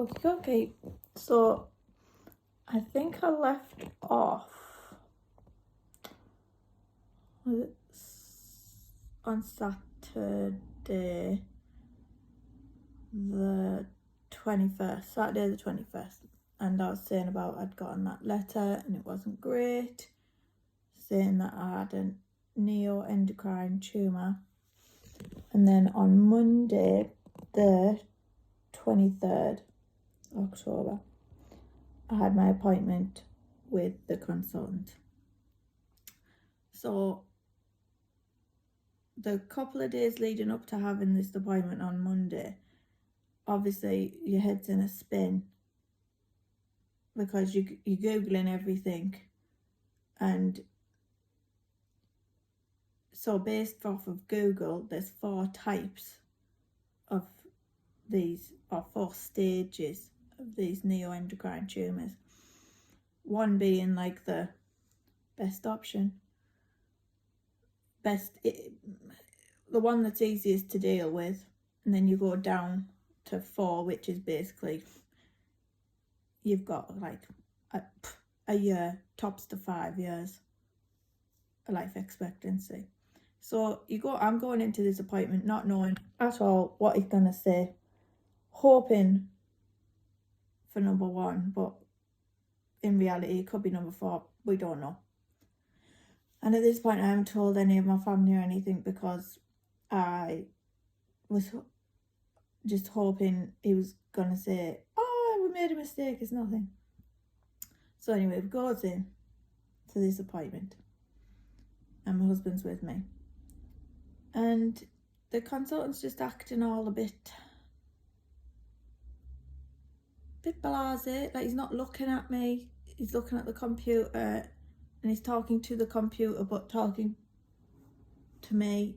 Okay. So I think I left off on Saturday the 21st, Saturday the 21st, and I was saying about I'd gotten that letter and it wasn't great, saying that I had a neuroendocrine tumour. And then on Monday the 23rd October, I had my appointment with the consultant. So the couple of days leading up to having this appointment on Monday, obviously your head's in a spin because you're Googling everything. And so based off of Google, there's 4 types of these, or 4 stages of these neuroendocrine tumours. One being like the best option, the one that's easiest to deal with, and then you go down to 4, which is basically you've got like a year, tops to 5 years life expectancy. So I'm going into this appointment not knowing at all what he's gonna say, hoping for number 1, but in reality it could be number 4. We don't know. And at this point I haven't told any of my family or anything because I was just hoping he was gonna say, oh, we made a mistake, it's nothing. So anyway, we goes in to this appointment and my husband's with me, and the consultant's just acting all a bit blasé, like he's not looking at me, he's looking at the computer and he's talking to the computer but talking to me.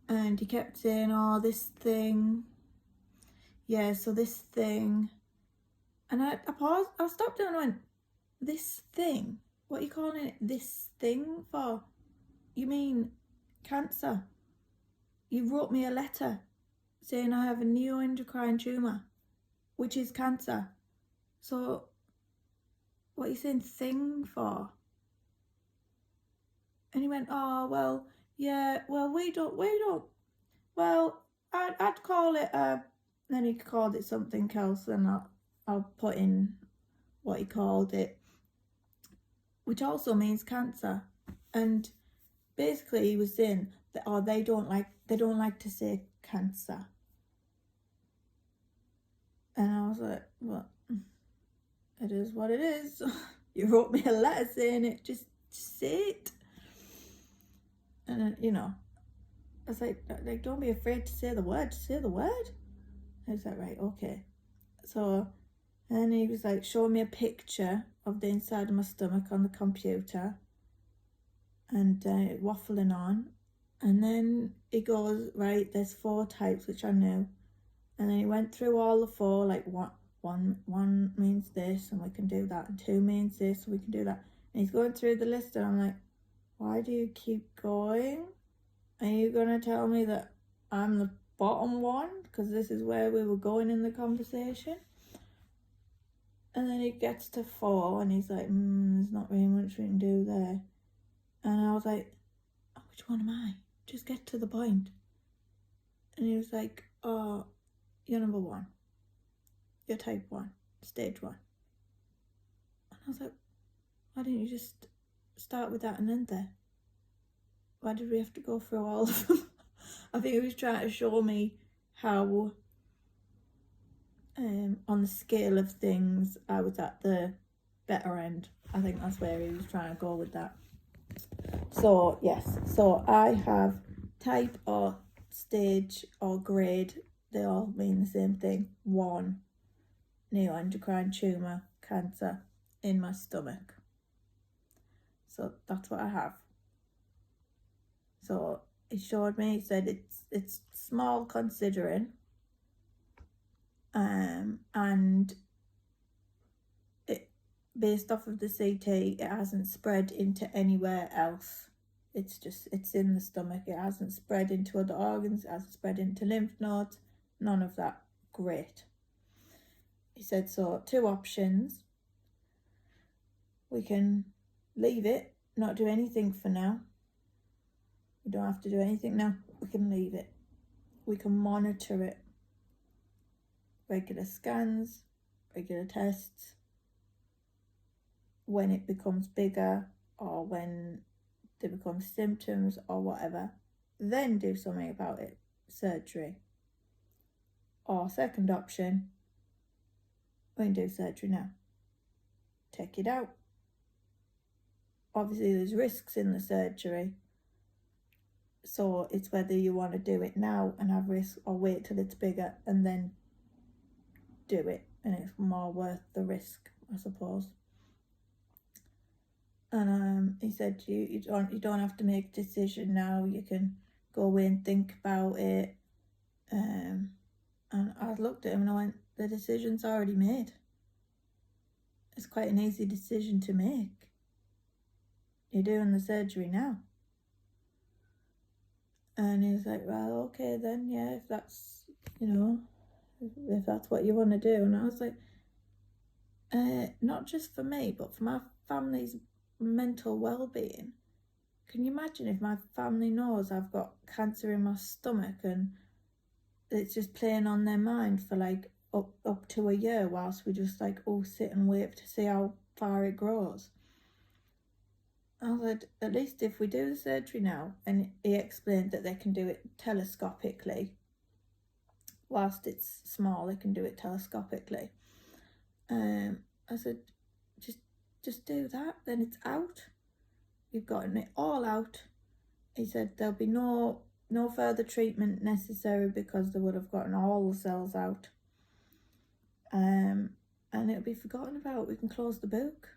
And he kept saying, oh, this thing, yeah, so this thing. And I paused, I stopped and I went, this thing? What are you calling it this thing for? You mean cancer? You wrote me a letter saying I have a neuroendocrine tumour, which is cancer. So what are you saying thing for? And he went, oh, well, yeah, well, we don't, well, I'd call it then he called it something else, and I'll put in what he called it, which also means cancer. And basically he was saying that, oh, they don't like to say cancer. And I was like, well, it is what it is. You wrote me a letter saying it, just say it. And you know, I was like, don't be afraid to say the word, just say the word. I was like, right, okay. So, and he was like showing me a picture of the inside of my stomach on the computer and waffling on. And then he goes, right, there's 4 types, which I knew. And then he went through all the 4, like one means this and we can do that, and 2 means this and we can do that. And he's going through the list and I'm like, why do you keep going? Are you going to tell me that I'm the bottom one? Because this is where we were going in the conversation. And then he gets to 4 and he's like, there's not really much we can do there. And I was like, oh, which one am I? Just get to the point. And he was like, oh, you're number 1. You're type 1, stage 1. And I was like, why didn't you just start with that and end there? Why did we have to go through all of them? I think he was trying to show me how on the scale of things I was at the better end. I think that's where he was trying to go with that. So yes, so I have type or stage or grade, they all mean the same thing, 1 neuroendocrine tumour, cancer in my stomach. So that's what I have. So he showed me, he said it's small considering, and it, based off of the CT, it hasn't spread into anywhere else. It's in the stomach. It hasn't spread into other organs, it hasn't spread into lymph nodes, none of that. Great. he said, so 2 options. We can leave it, not do anything for now. We don't have to do anything now. We can leave it. We can monitor it. Regular scans, regular tests. When it becomes bigger or when there become symptoms or whatever, then do something about it. Surgery. Or second option, we can do surgery now. Take it out. Obviously there's risks in the surgery, so it's whether you want to do it now and have risk or wait till it's bigger and then do it, and it's more worth the risk, I suppose. And he said you don't have to make a decision now. You can go away and think about it. And I looked at him and I went, the decision's already made. It's quite an easy decision to make. You're doing the surgery now. And he was like, well, okay then, yeah, if that's, if that's what you want to do. And I was like, not just for me, but for my family's mental well-being. Can you imagine if my family knows I've got cancer in my stomach and it's just playing on their mind for like up to a year whilst we just like all sit and wait to see how far it grows? I said, at least if we do the surgery now, and he explained that they can do it telescopically. Whilst it's small, they can do it telescopically. I said, just do that, then it's out. You've gotten it all out. He said there'll be no further treatment necessary because they would have gotten all the cells out. And it'll be forgotten about. We can close the book.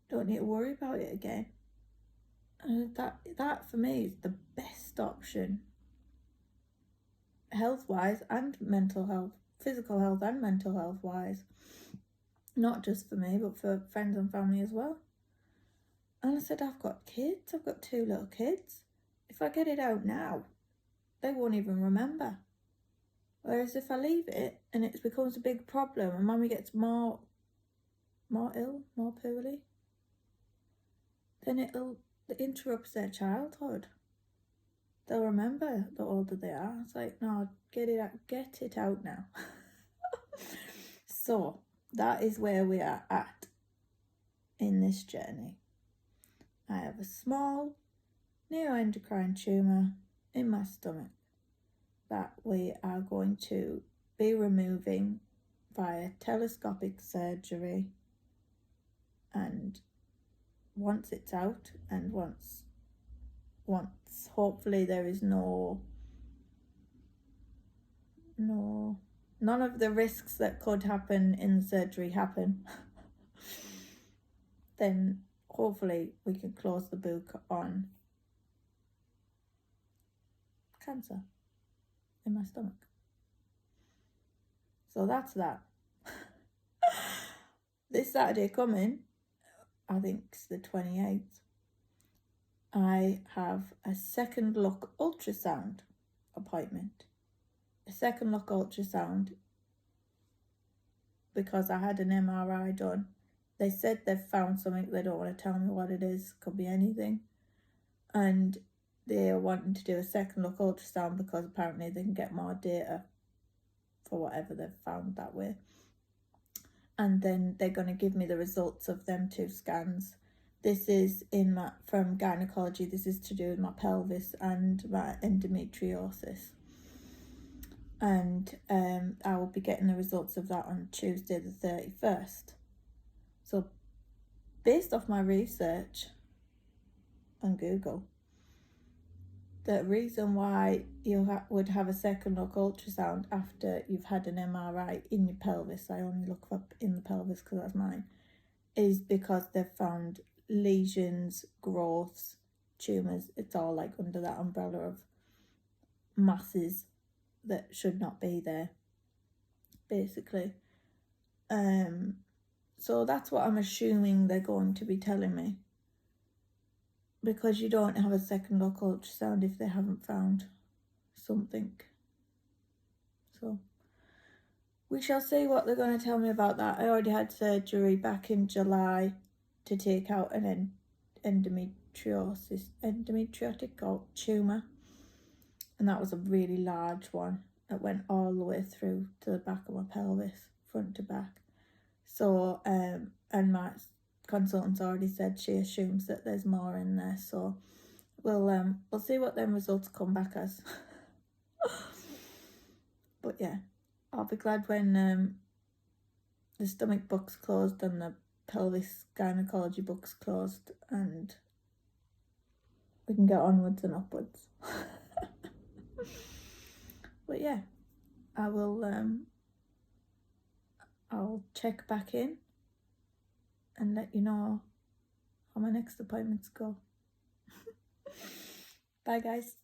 Don't need to worry about it again. That for me is the best option, health-wise and mental health, physical health and mental health-wise. Not just for me, but for friends and family as well. And I said, I've got kids. I've got 2 little kids. If I get it out now, they won't even remember. Whereas if I leave it and it becomes a big problem and Mummy gets more ill, more poorly, then it interrupts their childhood. They'll remember the older they are. It's like, no, get it out now. So that is where we are at in this journey. I have a small neuroendocrine tumour in my stomach that we are going to be removing via telescopic surgery, and once it's out and once hopefully there is none of the risks that could happen in the surgery happen, then hopefully we can close the book on cancer in my stomach. So that's that. This Saturday coming, I think it's the 28th, I have a second look ultrasound appointment. A second look ultrasound because I had an MRI done. They said they've found something. They don't want to tell me what it is. Could be anything. And they are wanting to do a second look ultrasound because apparently they can get more data for whatever they've found that way. And then they're going to give me the results of them 2 scans. This is from gynecology. This is to do with my pelvis and my endometriosis. And I will be getting the results of that on Tuesday the 31st. So based off my research on Google, the reason why you would have a second look ultrasound after you've had an MRI in your pelvis, I only look up in the pelvis because that's mine, is because they've found lesions, growths, tumours. It's all like under that umbrella of masses that should not be there, basically. So that's what I'm assuming they're going to be telling me, because you don't have a second look ultrasound if they haven't found something. So we shall see what they're going to tell me about that. I already had surgery back in July to take out an endometriotic or tumour, and that was a really large one. It went all the way through to the back of my pelvis, front to back. So and my consultant's already said she assumes that there's more in there, so we'll see what them results come back as. But yeah, I'll be glad when the stomach book's closed and the pelvis gynecology book's closed, and we can get onwards and upwards. But yeah, I'll check back in and let you know how my next appointments go. Bye guys.